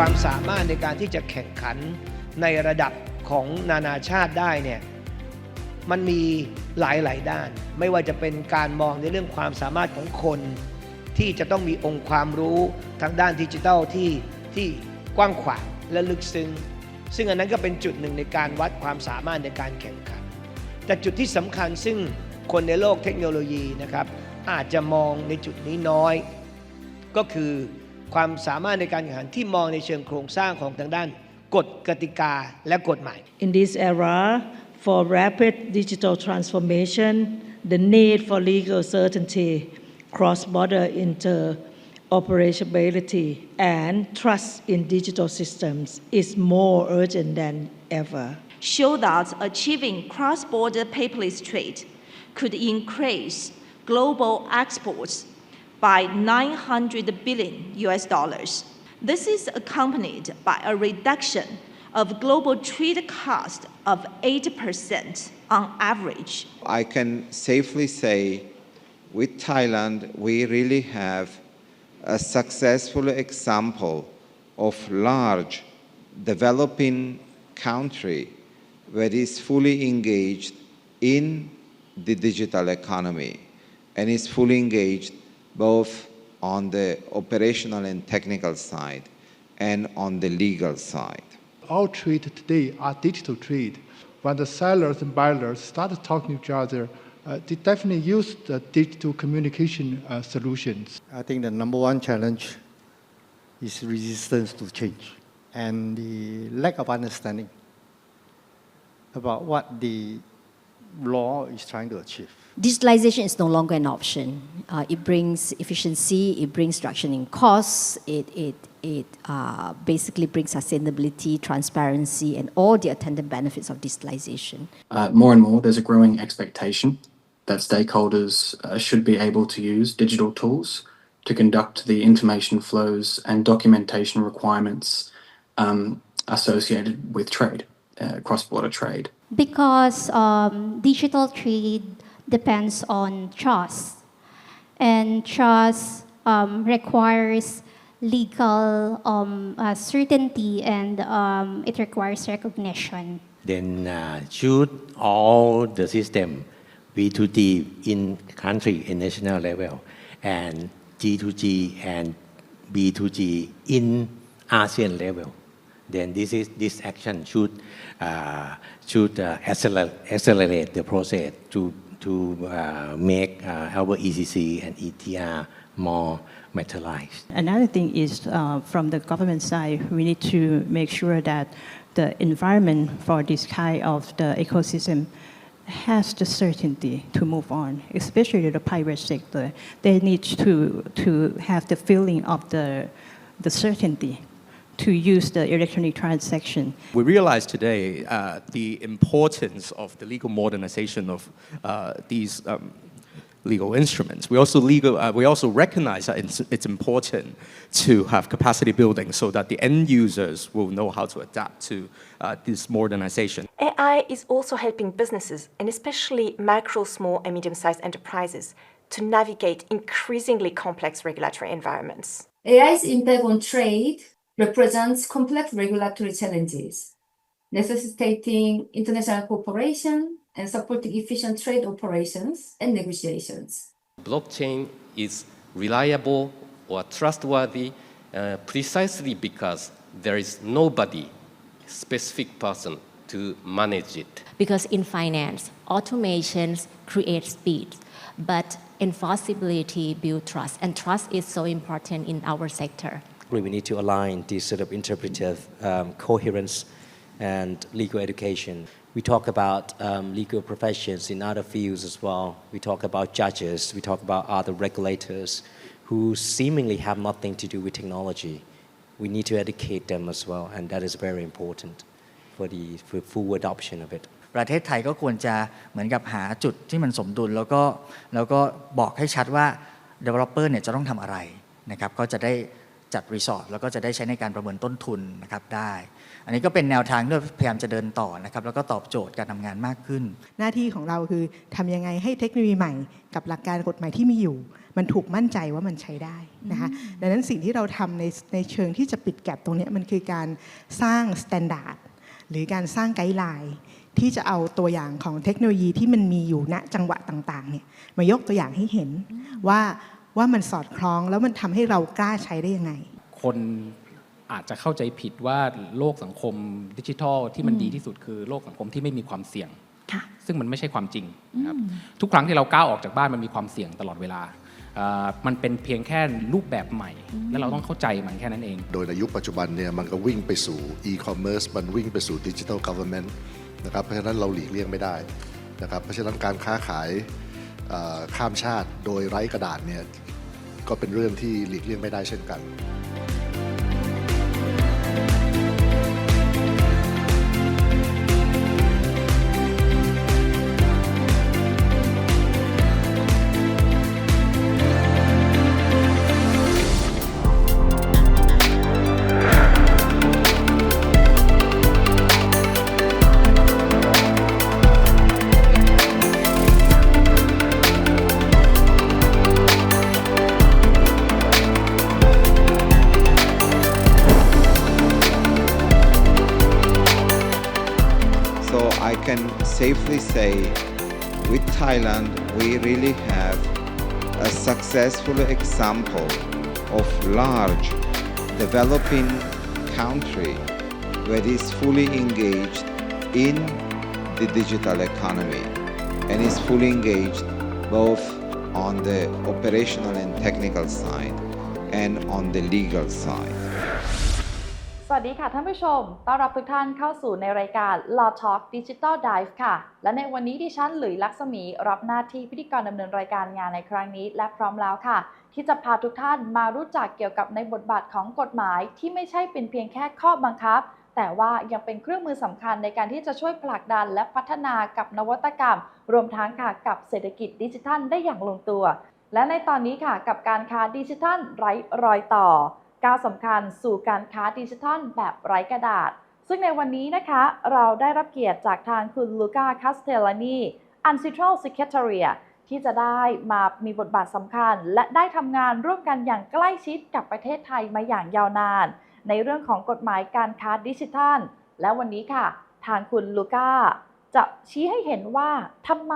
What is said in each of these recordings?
ความสามารถในการที่จะแข่งขันในระดับของนานาชาติได้เนี่ยมันมีหลายด้านไม่ว่าจะเป็นการมองในเรื่องความสามารถของคนที่จะต้องมีองค์ความรู้ทางด้านดิจิทัลที่กว้างขวางและลึกซึ้งซึ่งอันนั้นก็เป็นจุดหนึ่งในการวัดความสามารถในการแข่งขันแต่จุดที่สำคัญซึ่งคนในโลกเทคโนโลยีนะครับอาจจะมองในจุดนี้น้อยก็คือความสามารถในการแข่งขันที่มองในเชิงโครงสร้างของทางด้านกฎกติกาและกฎหมาย In this era for rapid digital transformation the need for legal certainty cross-border interoperability and trust in digital systems is more urgent than ever show that achieving cross-border paperless trade could increase global exports by $900 billion. This is accompanied by a reduction of global trade cost of 8% on average. I can safely say with Thailand we really have a successful example of large developing country that is fully engaged in the digital economy and is fully engaged both on the operational and technical side and on the legal side. All trade today are digital trade. When the sellers and buyers started talking to each other, they definitely use the digital communication solutions. I think the number one challenge is resistance to change and the lack of understanding about what the law is trying to achieve. Digitalization is no longer an option. It brings efficiency, it brings reduction in costs, it basically brings sustainability, transparency, and all the attendant benefits of digitalization. More and more, there's a growing expectation that stakeholders should be able to use digital tools to conduct the information flows and documentation requirements associated with trade, cross-border trade. Because digital trade depends on trust, and trust requires legal certainty and it requires recognition. Then should all the system B2G in country in national level and G2G and B2G in ASEAN level, then this action should accelerate the process to make our ECC and ETR more materialized. Another thing is from the government side, we need to make sure that the environment for this kind of the ecosystem has the certainty to move on, especially the private sector. They need to have the feeling of the certainty to use the electronic transaction. We realize today the importance of the legal modernization of these legal instruments. We also recognize that it's important to have capacity building so that the end users will know how to adapt to this modernization. AI is also helping businesses, and especially micro, small, and medium-sized enterprises, to navigate increasingly complex regulatory environments. AI's impact on trade represents complex regulatory challenges, necessitating international cooperation and supporting efficient trade operations and negotiations. Blockchain is reliable or trustworthy precisely because there is nobody, specific person to manage it. Because in finance, automations create speed, but enforceability builds trust, and trust is so important in our sector. We need to align this sort of interpretive coherence and legal education. We talk about legal professions in other fields as well. We talk about judges, we talk about other regulators who seemingly have nothing to do with technology. We need to educate them as well, and that is very important for the full adoption of it. ประเทศไทยก็ควรจะเหมือนกับหาจุดที่มันสมดุลแล้วก็บอกให้ชัดว่า developer เนี่ยจะต้องทำอะไรนะครับก็จะได้จัดรีสอร์ทแล้วก็จะได้ใช้ในการประเมินต้นทุนนะครับได้อันนี้ก็เป็นแนวทางที่พยายามจะเดินต่อนะครับแล้วก็ตอบโจทย์การทำงานมากขึ้นหน้าที่ของเราคือทำยังไงให้เทคโนโลยีใหม่กับหลักการกฎหมายที่มีอยู่ มันถูกมั่นใจว่ามันใช้ได้นะคะดังนั้นสิ่งที่เราทำในเชิงที่จะปิดแก็ปตรงนี้มันคือการสร้างสแตนดาร์ดหรือการสร้างไกด์ไลน์ที่จะเอาตัวอย่างของเทคโนโลยีที่มันมีอยู่ณจังหวะต่างๆเนี่ยมายกตัวอย่างให้เห็นว่ามันสอดคล้องแล้วมันทำให้เรากล้าใช้ได้ยังไงคนอาจจะเข้าใจผิดว่าโลกสังคมดิจิทัลที่มันดีที่สุดคือโลกสังคมที่ไม่มีความเสี่ยงซึ่งมันไม่ใช่ความจริงนะครับทุกครั้งที่เราก้าวออกจากบ้านมันมีความเสี่ยงตลอดเวลามันเป็นเพียงแค่รูปแบบใหม่และเราต้องเข้าใจมันแค่นั้นเองโดยในยุคปัจจุบันเนี่ยมันก็วิ่งไปสู่ e-commerce มันวิ่งไปสู่ digital government นะครับเพราะฉะนั้นเราหลีกเลี่ยงไม่ได้นะครับเพราะฉะนั้นการค้าขายข้ามชาติโดยไร้กระดาษเนี่ยก็เป็นเรื่องที่หลีกเลี่ยงไม่ได้เช่นกัน I can safely say with Thailand we really have a successful example of large developing country that is fully engaged in the digital economy and is fully engaged both on the operational and technical side and on the legal side. สวัสดีค่ะท่านผู้ชมต้อนรับทุกท่านเข้าสู่ในรายการ Law Talk Digital Dive ค่ะและในวันนี้ดิฉันหลุยส์ ลักษมีรับหน้าที่พิธีกรดำเนินรายการงานในครั้งนี้และพร้อมแล้วค่ะที่จะพาทุกท่านมารู้จักเกี่ยวกับในบทบาทของกฎหมายที่ไม่ใช่เป็นเพียงแค่ข้อบังคับแต่ว่ายังเป็นเครื่องมือสำคัญในการที่จะช่วยผลักดันและพัฒนากับนวัตกรรมรวมทั้งค่ะกับเศรษฐกิจดิจิทัลได้อย่างลงตัวและในตอนนี้ค่ะกับการค้าดิจิทัลไร้รอยต่อก้าวสำคัญสู่การค้าดิจิทัลแบบไร้กระดาษซึ่งในวันนี้นะคะเราได้รับเกียรติจากทางคุณ Luca Castellani UNCITRAL Secretariat ที่จะได้มามีบทบาทสำคัญและได้ทำงานร่วมกันอย่างใกล้ชิดกับประเทศไทยมาอย่างยาวนานในเรื่องของกฎหมายการค้าดิจิทัลและวันนี้ค่ะทางคุณลูก้าจะชี้ให้เห็นว่าทำไม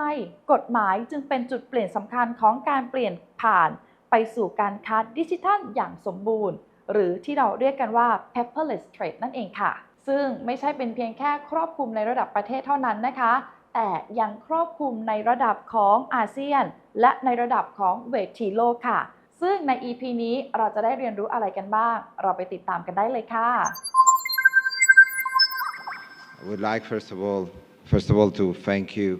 กฎหมายจึงเป็นจุดเปลี่ยนสำคัญของการเปลี่ยนผ่านไปสู่การค้าดิจิทัลอย่างสมบูรณ์หรือที่เราเรียกกันว่า Paperless Trade นั่นเองค่ะซึ่งไม่ใช่เป็นเพียงแค่ครอบคลุมในระดับประเทศเท่านั้นนะคะแต่ยังครอบคลุมในระดับของอาเซียนและในระดับของเวทีโลกค่ะซึ่งใน EP นี้เราจะได้เรียนรู้อะไรกันบ้างเราไปติดตามกันได้เลยค่ะ I would like first of all to thank you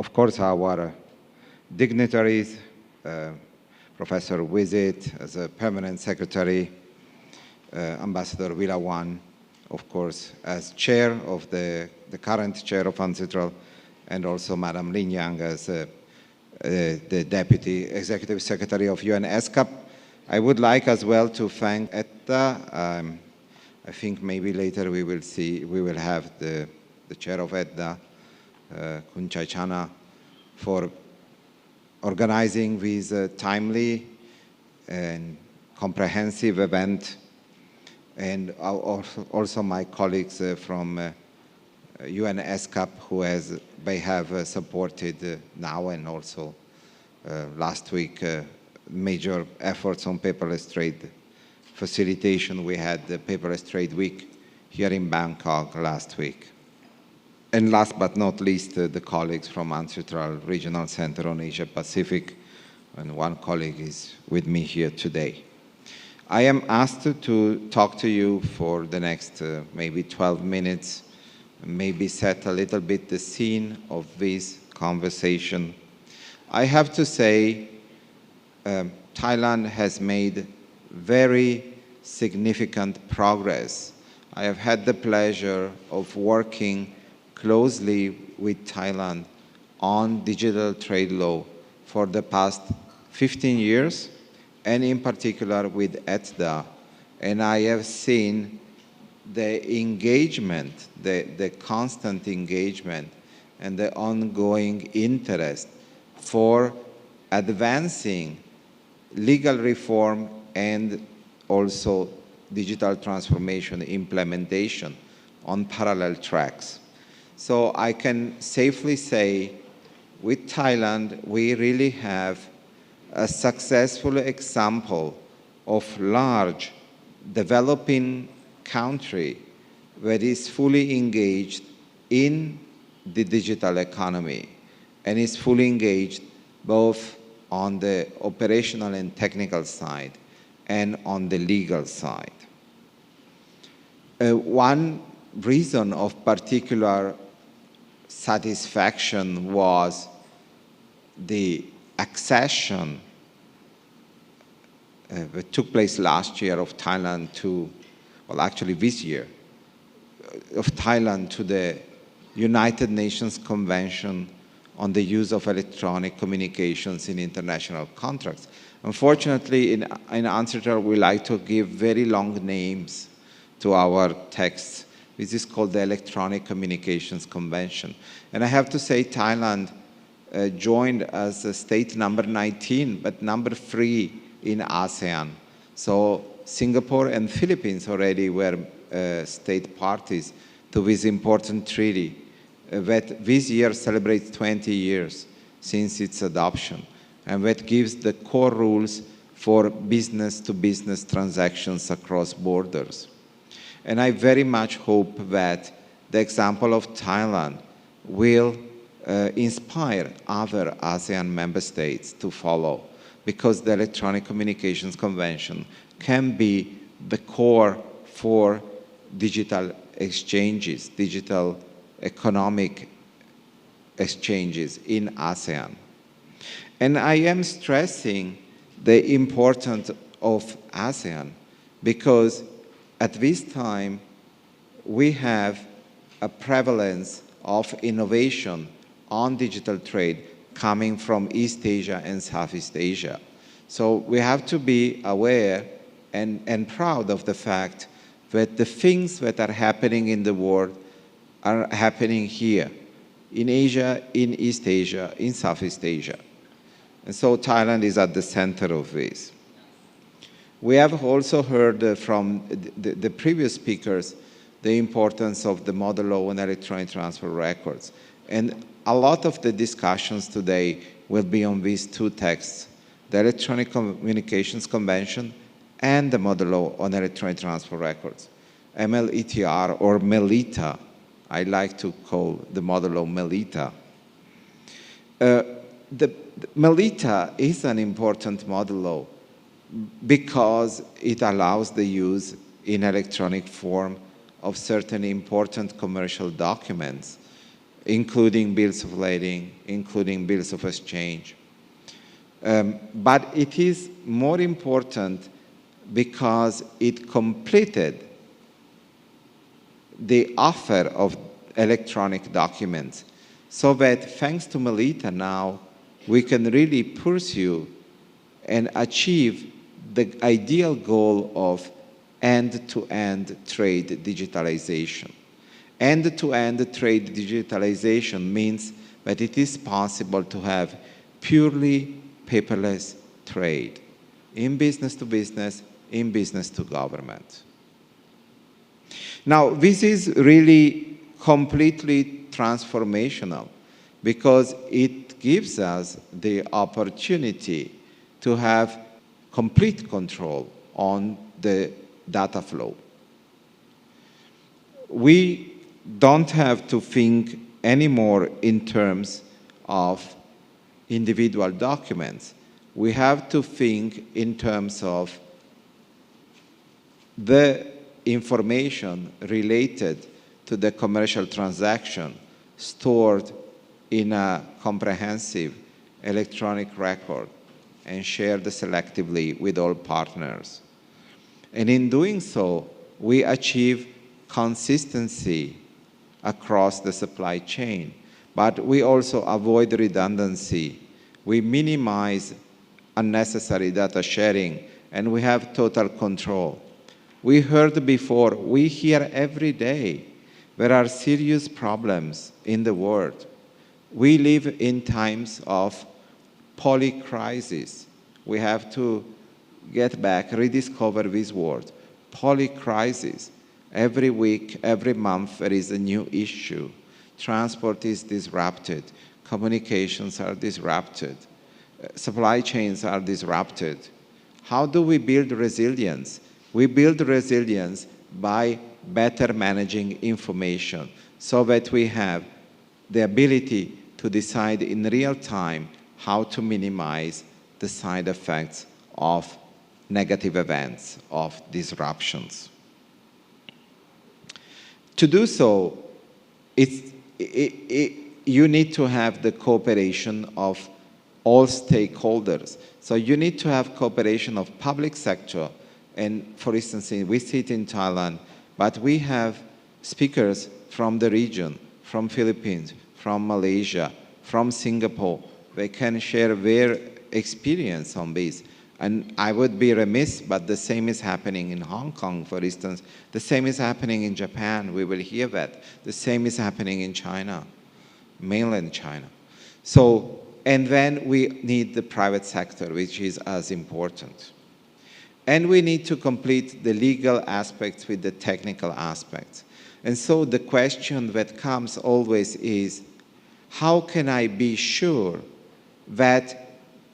of course our dignitaries Professor Wizit as a permanent secretary, Ambassador Wilawan, of course, as chair of the current chair of UNCITRAL, and also Madam Lin Yang as the deputy executive secretary of UNESCAP. I would like as well to thank ETA. I think maybe later we will have the chair of ETA, Kun Chaichana, for organizing this timely and comprehensive event, and also my colleagues from UNESCAP who they have supported now and also last week major efforts on paperless trade facilitation. We had the Paperless Trade Week here in Bangkok last week. And last but not least, the colleagues from UNCITRAL Regional Center on Asia Pacific, and one colleague is with me here today. I am asked to talk to you for the next maybe 12 minutes, maybe set a little bit the scene of this conversation. I have to say, Thailand has made very significant progress. I have had the pleasure of working closely with Thailand on digital trade law for the past 15 years, and in particular with ETDA. And I have seen the engagement, the constant engagement, and the ongoing interest for advancing legal reform and also digital transformation implementation on parallel tracks. So I can safely say with Thailand, we really have a successful example of large developing country that is fully engaged in the digital economy and is fully engaged both on the operational and technical side and on the legal side. One reason of particular satisfaction was the accession that took place last year of Thailand to, well, actually this year, of Thailand to the United Nations Convention on the use of electronic communications in international contracts. Unfortunately, in UNCITRAL, we like to give very long names to our texts. This is called the Electronic Communications Convention. And I have to say Thailand joined as a state number 19, but number 3 in ASEAN. So Singapore and Philippines already were state parties to this important treaty that this year celebrates 20 years since its adoption, and that gives the core rules for business-to-business transactions across borders. And I very much hope that the example of Thailand will inspire other ASEAN member states to follow, because the Electronic Communications Convention can be the core for digital exchanges, digital economic exchanges in ASEAN. And I am stressing the importance of ASEAN because at this time we have a prevalence of innovation on digital trade coming from East Asia and Southeast Asia. So we have to be aware and proud of the fact that the things that are happening in the world are happening here, in Asia, in East Asia, in Southeast Asia. And so Thailand is at the center of this. We have also heard from the previous speakers the importance of the model law and electronic transfer records. And a lot of the discussions today will be on these two texts, the Electronic Communications Convention and the model law on electronic transfer records, MLETR or MELITA. I like to call the model law MELITA. The MELITA is an important model law because it allows the use in electronic form of certain important commercial documents, including bills of lading, including bills of exchange. But it is more important because it completed the offer of electronic documents, so that thanks to MELITA now, we can really pursue and achieve the ideal goal of end-to-end trade digitalization. End-to-end trade digitalization means that it is possible to have purely paperless trade in business to business, in business to government. Now, this is really completely transformational because it gives us the opportunity to have complete control on the data flow. We don't have to think anymore in terms of individual documents. We have to think in terms of the information related to the commercial transaction stored in a comprehensive electronic record and shared selectively with all partners. And in doing so, we achieve consistency across the supply chain, but we also avoid redundancy. We minimize unnecessary data sharing, and we have total control. We heard before, we hear every day, there are serious problems in the world. We live in times of polycrisis. We have to get back, rediscover this word, polycrisis. Every week, every month, there is a new issue. Transport is disrupted. Communications are disrupted. Supply chains are disrupted. How do we build resilience? We build resilience by better managing information so that we have the ability to decide in real time how to minimize the side effects of negative events, of disruptions. To do so, you need to have the cooperation of all stakeholders. So you need to have cooperation of public sector. And for instance, we sit in Thailand, but we have speakers from the region, from Philippines, from Malaysia, from Singapore. They can share their experience on this. And I would be remiss, but the same is happening in Hong Kong, for instance. The same is happening in Japan. We will hear that. The same is happening in China, mainland China. So, and then we need the private sector, which is as important. And we need to complete the legal aspects with the technical aspects. And so the question that comes always is, how can I be sure that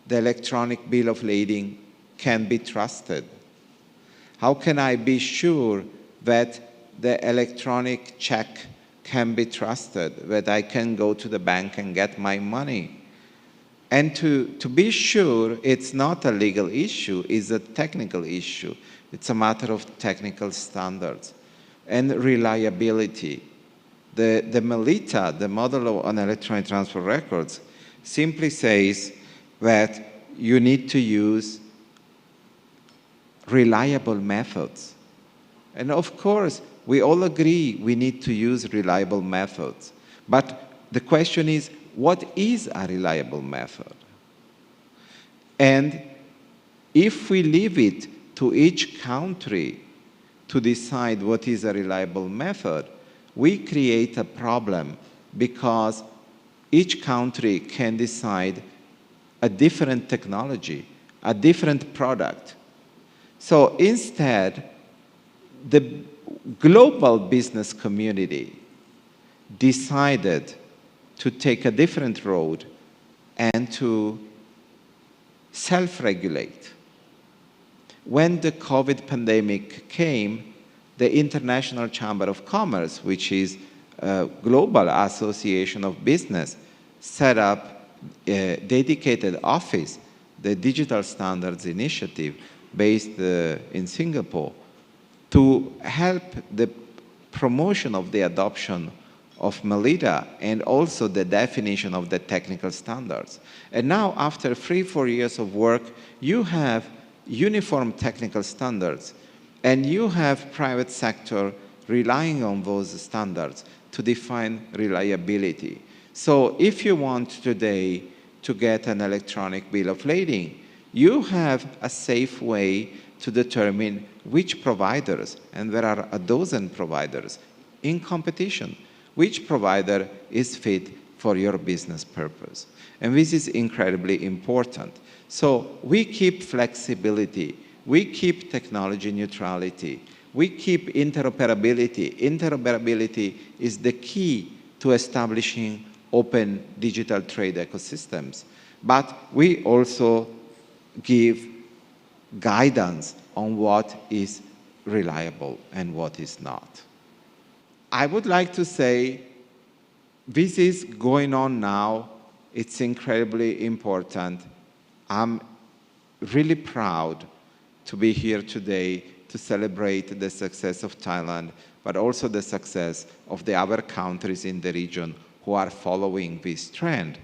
the electronic bill of lading can be trusted? How can I be sure that the electronic check can be trusted, that I can go to the bank and get my money? And to be sure, it's not a legal issue, it's a technical issue. It's a matter of technical standards and reliability. The MELITA, the Model on Electronic Transfer Records, simply says that you need to use reliable methods. And of course, we all agree we need to use reliable methods. But the question is, what is a reliable method? And if we leave it to each country to decide what is a reliable method, we create a problem because each country can decide a different technology, a different product. So instead, the global business community decided to take a different road and to self-regulate. When the COVID pandemic came, the International Chamber of Commerce, which is a global association of business, set up a dedicated office, the Digital Standards Initiative, based in Singapore, to help the promotion of the adoption of MELITA and also the definition of the technical standards. And now, after 3-4 years of work, you have uniform technical standards, and you have private sector relying on those standards to define reliability. So if you want today to get an electronic bill of lading, you have a safe way to determine which providers, and there are a dozen providers in competition, which provider is fit for your business purpose. And this is incredibly important. So we keep flexibility, we keep technology neutrality, we keep interoperability. Interoperability is the key to establishing open digital trade ecosystems. But we also give guidance on what is reliable and what is not. I would like to say this is going on now. It's incredibly important. I'm really proud to be here today to celebrate the success of Thailand, but also the success of the other countries in the region who are following this trend.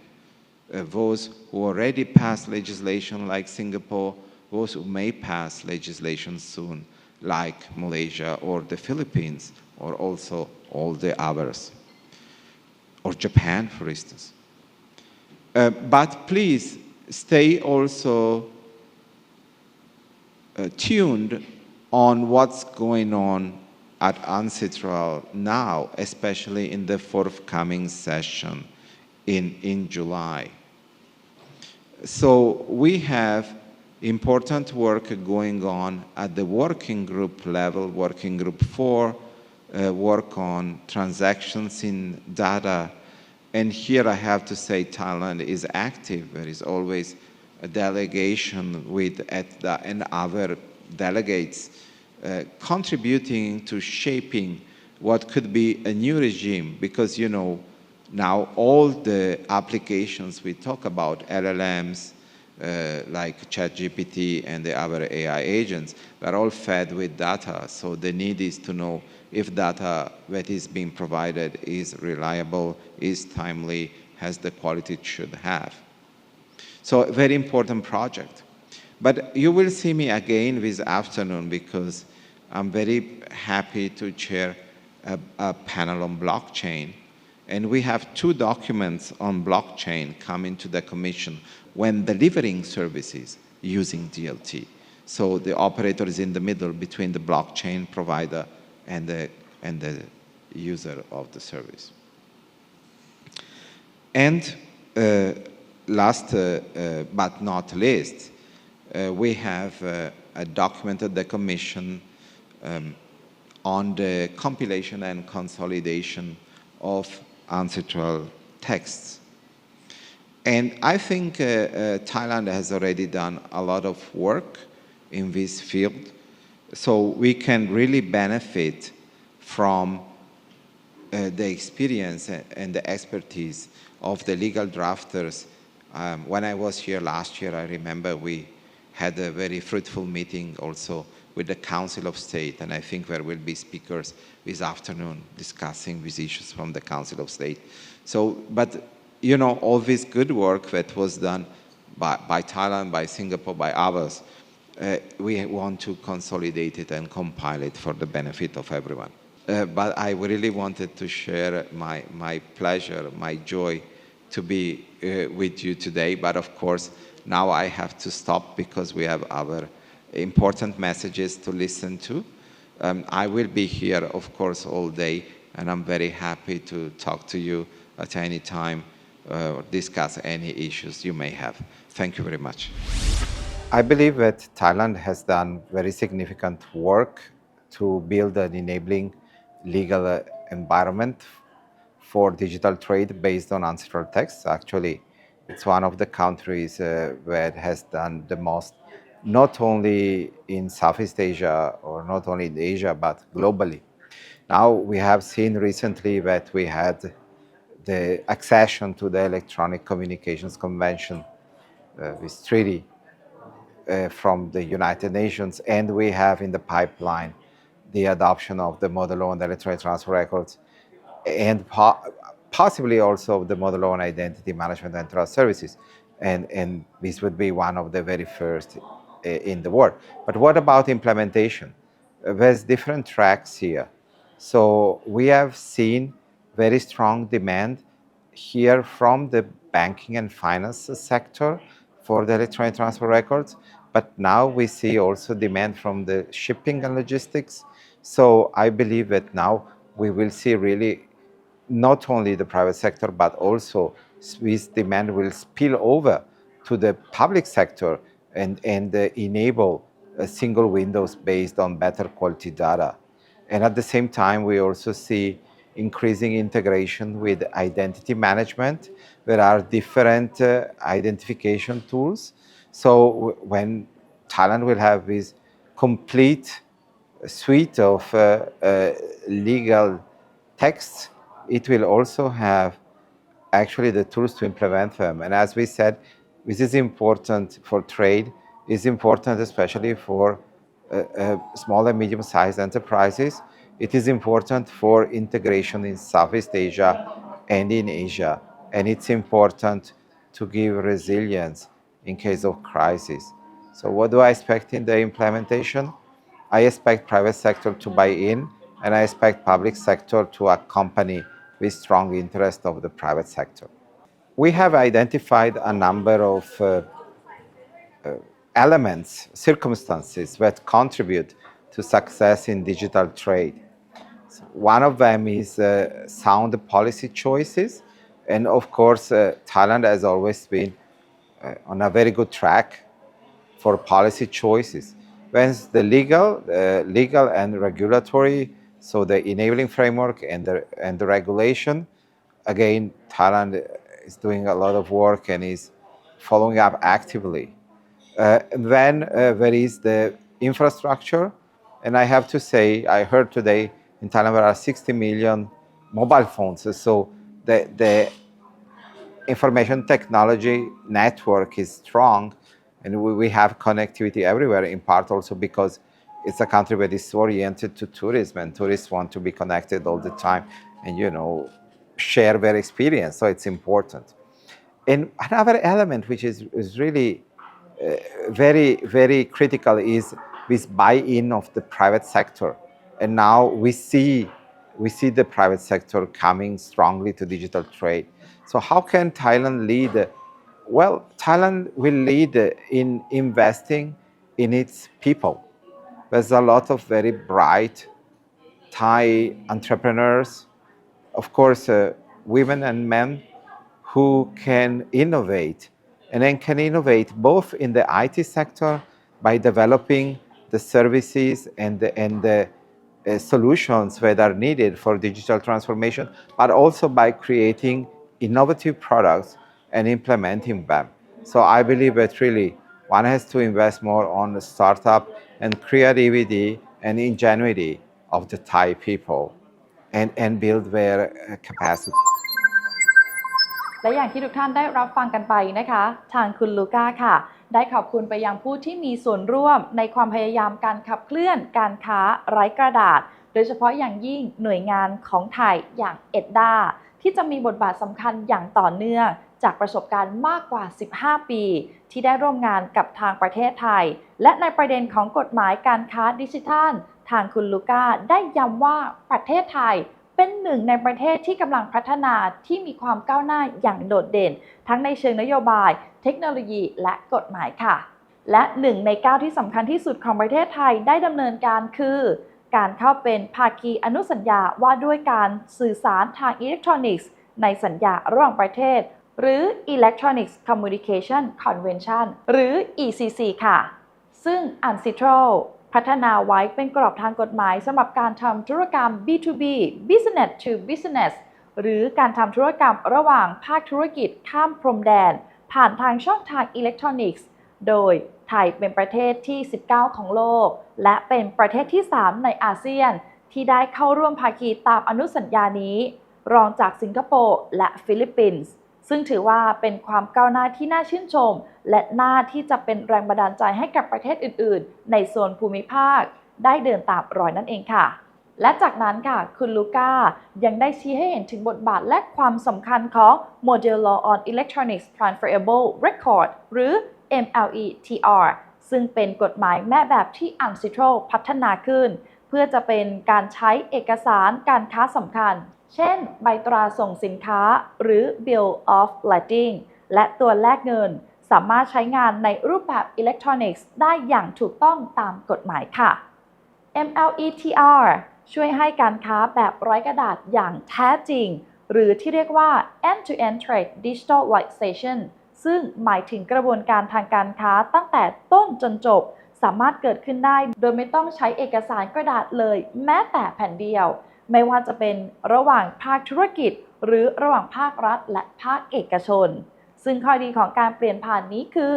Those who already passed legislation like Singapore, those who may pass legislation soon like Malaysia or the Philippines, or also all the others, or Japan, for instance. But please stay also tuned on what's going on at UNCITRAL now, especially in the forthcoming session in July. So we have important work going on at the working group level, working group 4, work on transactions in data. And here I have to say Thailand is active. There is always a delegation with ETDA and other delegates contributing to shaping what could be a new regime, because you know now all the applications we talk about, LLMs, like ChatGPT and the other AI agents, are all fed with data. So the need is to know if data that is being provided is reliable, is timely, has the quality it should have. So a very important project. But you will see me again this afternoon because I'm very happy to chair a panel on blockchain. And we have 2 documents on blockchain coming to the Commission when delivering services using DLT. So the operator is in the middle between the blockchain provider and the user of the service. And last but not least, we have a document at the Commission on the compilation and consolidation of ancestral texts. And I think Thailand has already done a lot of work in this field, so we can really benefit from the experience and the expertise of the legal drafters. When I was here last year, I remember we had a very fruitful meeting also with the Council of State, and I think there will be speakers this afternoon discussing these issues from the Council of State. So, but you know, all this good work that was done by Thailand, by Singapore, by others, we want to consolidate it and compile it for the benefit of everyone. But I really wanted to share my pleasure, my joy to be with you today. But of course, now I have to stop because we have other important messages to listen to. I will be here, of course, all day, and I'm very happy to talk to you at any time, discuss any issues you may have. Thank you very much. I believe that Thailand has done very significant work to build an enabling legal environment for digital trade based on ancestral texts. Actually, it's one of the countries that has done the most, not only in Southeast Asia or not only in Asia, but globally. Now we have seen recently that we had the accession to the Electronic Communications Convention, this treaty from the United Nations, and we have in the pipeline the adoption of the model law on electronic transfer records, and possibly also the model law on identity management and trust services. And this would be one of the very first in the world. But what about implementation? There's different tracks here. So we have seen very strong demand here from the banking and finance sector for the electronic transfer records, but now we see also demand from the shipping and logistics. So I believe that now we will see really not only the private sector, but also this demand will spill over to the public sector and enable single windows based on better quality data. And at the same time, we also see increasing integration with identity management. There are different identification tools. So when Thailand will have this complete suite of legal texts, it will also have actually the tools to implement them. And as we said, this is important for trade, is important especially for small and medium-sized enterprises. It is important for integration in Southeast Asia and in Asia. And it's important to give resilience in case of crisis. So what do I expect in the implementation? I expect private sector to buy in, and I expect public sector to accompany with strong interest of the private sector. We have identified a number of elements, circumstances that contribute to success in digital trade. One of them is sound policy choices. And of course, Thailand has always been on a very good track for policy choices. When the legal and regulatory, so the enabling framework and the regulation, again, Thailand is doing a lot of work and is following up actively. Then there is the infrastructure, and I have to say, I heard today in Thailand there are 60 million mobile phones, so the information technology network is strong, and we have connectivity everywhere, in part also because it's a country that is oriented to tourism, and tourists want to be connected all the time and, you know, share their experience, so it's important. And another element which is really very, very critical is this buy-in of the private sector. And now we see the private sector coming strongly to digital trade. So how can Thailand lead? Well, Thailand will lead in investing in its people. There's a lot of very bright Thai entrepreneurs, of course, women and men who can innovate, and then can innovate both in the IT sector by developing the services and the solutions that are needed for digital transformation, but also by creating innovative products and implementing them. So I believe that really one has to invest more on the startup and creativity and ingenuity of the Thai people and build their capacity. และอย่างที่ทุกท่านได้รับฟังกันไปนะคะทางคุณลูก้าค่ะได้ขอบคุณไปยังผู้ที่มีส่วนร่วมในความพยายามการขับเคลื่อนการค้าไร้กระดาษโดยเฉพาะอย่างยิ่งหน่วยงานของไทยอย่างเอ็ดดาที่จะมีบทบาทสำคัญอย่างต่อเนื่องจากประสบการณ์มากกว่า15ปีที่ได้ร่วมงานกับทางประเทศไทยและในประเด็นของกฎหมายการค้าดิจิทัลทางคุณลูก้าได้ย้ำว่าประเทศไทยเป็นหนึ่งในประเทศที่กำลังพัฒนาที่มีความก้าวหน้าอย่างโดดเด่นทั้งในเชิงนโยบายเทคโนโลยีและกฎหมายค่ะและหนึ่งในก้าวที่สำคัญที่สุดของประเทศไทยได้ดำเนินการคือการเข้าเป็นภาคีอนุสัญญาว่าด้วยการสื่อสารทางอิเล็กทรอนิกส์ในสัญญาระหว่างประเทศหรือ Electronics Communication Convention หรือ ECC ค่ะซึ่ง UNCITRAL พัฒนาไว้เป็นกรอบทางกฎหมายสำหรับการทำธุรกรรม B2B Business to Business หรือการทำธุรกรรมระหว่างภาคธุรกิจข้ามพรมแดนผ่านทางช่องทางอิเล็กทรอนิกส์โดยไทยเป็นประเทศที่19ของโลกและเป็นประเทศที่3ในอาเซียนที่ได้เข้าร่วมภาคีตามอนุสัญญานี้รองจากสิงคโปร์และฟิลิปปินส์ซึ่งถือว่าเป็นความก้าวหน้าที่น่าชื่นชมและน่าที่จะเป็นแรงบันดาลใจให้กับประเทศอื่นๆในโซนภูมิภาคได้เดินตามรอยนั่นเองค่ะและจากนั้นค่ะคุณลูก้ายังได้ชี้ให้เห็นถึงบทบาทและความสำคัญของ Model Law on Electronic Transferable Record หรือ MLETR ซึ่งเป็นกฎหมายแม่แบบที่ UNCITRAL พัฒนาขึ้นเพื่อจะเป็นการใช้เอกสารการค้าสำคัญเช่นใบตราส่งสินค้าหรือ Bill of Lading และตัวแลกเงินสามารถใช้งานในรูปแบบอิเล็กทรอนิกส์ได้อย่างถูกต้องตามกฎหมายค่ะ MLETR ช่วยให้การค้าแบบไร้กระดาษอย่างแท้จริงหรือที่เรียกว่า End-to-End Trade Digitalization ซึ่งหมายถึงกระบวนการทางการค้าตั้งแต่ต้นจนจบสามารถเกิดขึ้นได้โดยไม่ต้องใช้เอกสารกระดาษเลยแม้แต่แผ่นเดียวไม่ว่าจะเป็นระหว่างภาคธุรกิจหรือระหว่างภาครัฐและภาคเอกชนซึ่งข้อดีของการเปลี่ยนผ่านนี้คือ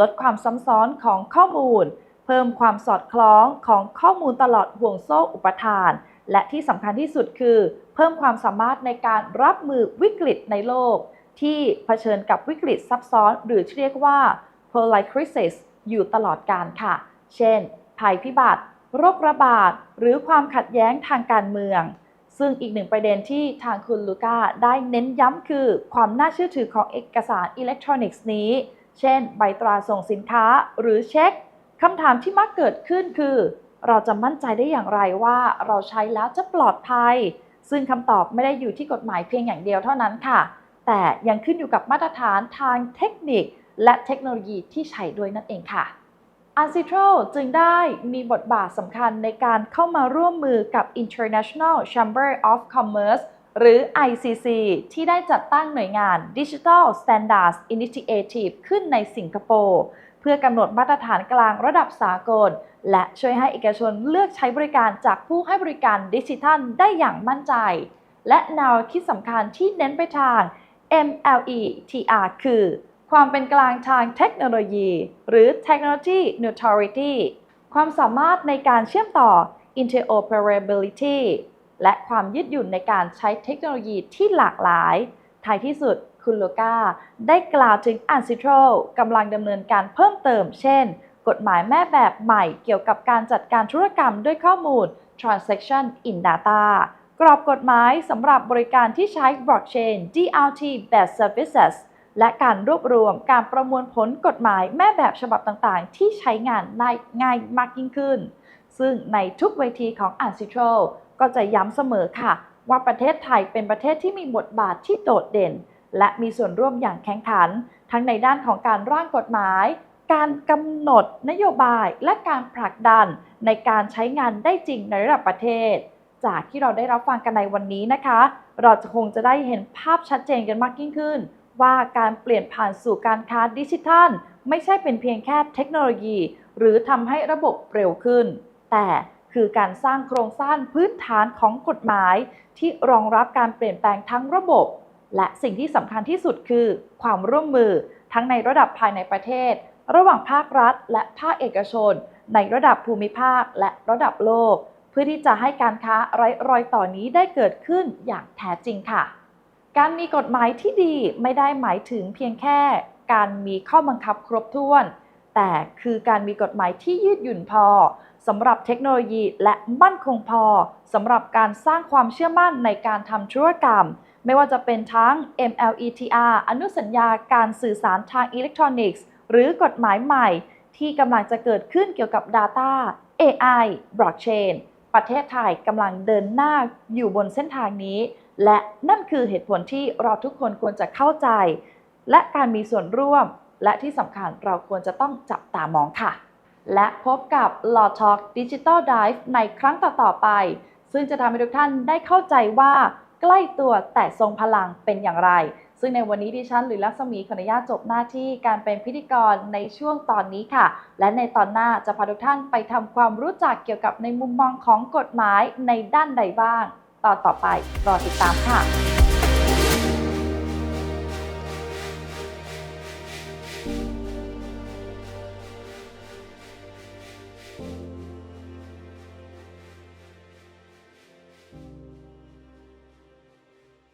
ลดความซ้ำซ้อนของข้อมูลเพิ่มความสอดคล้องของข้อมูลตลอดห่วงโซ่อุปทานและที่สำคัญที่สุดคือเพิ่มความสามารถในการรับมือวิกฤตในโลกที่เผชิญกับวิกฤตซับซ้อนหรือที่เรียกว่า Polar Crisis อยู่ตลอดกาลค่ะเช่นภัยพิบัติโรคระบาดหรือความขัดแย้งทางการเมืองซึ่งอีกหนึ่งประเด็นที่ทางคุณลูก้าได้เน้นย้ำคือความน่าเชื่อถือของเอกสารอิเล็กทรอนิกส์นี้เช่นใบตราส่งสินค้าหรือเช็คคำถามที่มักเกิดขึ้นคือเราจะมั่นใจได้อย่างไรว่าเราใช้แล้วจะปลอดภัยซึ่งคำตอบไม่ได้อยู่ที่กฎหมายเพียงอย่างเดียวเท่านั้นค่ะแต่ยังขึ้นอยู่กับมาตรฐานทางเทคนิคและเทคโนโลยีที่ใช้ด้วยนั่นเองค่ะUNCITRAL จึงได้มีบทบาทสำคัญในการเข้ามาร่วมมือกับ International Chamber of Commerce หรือ ICC ที่ได้จัดตั้งหน่วยงาน Digital Standards Initiative ขึ้นในสิงคโปร์เพื่อกำหนดมาตรฐานกลางระดับสากลและช่วยให้เอกชนเลือกใช้บริการจากผู้ให้บริการดิจิทัลได้อย่างมั่นใจและแนวคิดสำคัญที่เน้นไปทาง MLETR คือความเป็นกลางทางเทคโนโลยีหรือ Technology Neutrality ความสามารถในการเชื่อมต่อ Interoperability และความยืดหยุ่นในการใช้เทคโนโลยีที่หลากหลายท้ายที่สุดคุณโลกาได้กล่าวถึง UNCITRAL กำลังดำเนินการเพิ่มเติมเช่นกฎหมายแม่แบบใหม่เกี่ยวกับการจัดการธุรกรรมด้วยข้อมูล Transaction in Data กรอบกฎหมายสำหรับบริการที่ใช้ Blockchain DLT-based Services และการรวบรวมการประมวลผลกฎหมายแม่แบบฉบับต่างๆที่ใช้งานได้ง่ายมากยิ่งขึ้นซึ่งในทุกเวทีของ UNCITRAL ก็จะย้ำเสมอค่ะว่าประเทศไทยเป็นประเทศที่มีบทบาทที่โดดเด่นและมีส่วนร่วมอย่างแข็งขันทั้งในด้านของการร่างกฎหมายการกำหนดนโยบายและการผลักดันในการใช้งานได้จริงในระดับประเทศจากที่เราได้รับฟังกันในวันนี้นะคะเราคงจะได้เห็นภาพชัดเจนกันมากยิ่งขึ้นว่าการเปลี่ยนผ่านสู่การค้าดิจิทัลไม่ใช่เป็นเพียงแค่เทคโนโลยีหรือทำให้ระบบเร็วขึ้นแต่คือการสร้างโครงสร้างพื้นฐานของกฎหมายที่รองรับการเปลี่ยนแปลงทั้งระบบและสิ่งที่สำคัญที่สุดคือความร่วมมือทั้งในระดับภายในประเทศระหว่างภาครัฐและภาคเอกชนในระดับภูมิภาคและระดับโลกเพื่อที่จะให้การค้าไร้รอยต่อนี้ได้เกิดขึ้นอย่างแท้จริงค่ะการมีกฎหมายที่ดีไม่ได้หมายถึงเพียงแค่การมีข้อบังคับครบถ้วนแต่คือการมีกฎหมายที่ยืดหยุ่นพอสำหรับเทคโนโลยีและมั่นคงพอสำหรับการสร้างความเชื่อมั่นในการทำธุรกรรมไม่ว่าจะเป็นทั้ง MLETR อนุสัญญาการสื่อสารทางอิเล็กทรอนิกส์หรือกฎหมายใหม่ที่กำลังจะเกิดขึ้นเกี่ยวกับ Data AI Blockchain ประเทศไทยกำลังเดินหน้าอยู่บนเส้นทางนี้และนั่นคือเหตุผลที่เราทุกคนควรจะเข้าใจและการมีส่วนร่วมและที่สำคัญเราควรจะต้องจับตามองค่ะและพบกับ Law Talk Digital Dive ในครั้งต่อๆไปซึ่งจะทำให้ทุกท่านได้เข้าใจว่าใกล้ตัวแต่ทรงพลังเป็นอย่างไรซึ่งในวันนี้ดิฉันหรือลักษมีขออนุญาตจบหน้าที่การเป็นพิธีกรในช่วงตอนนี้ค่ะและในตอนหน้าจะพาทุกท่านไปทำความรู้จักเกี่ยวกับในมุมมองของกฎหมายในด้านใดบ้างตอนต่อไปรอติดตามค่ะ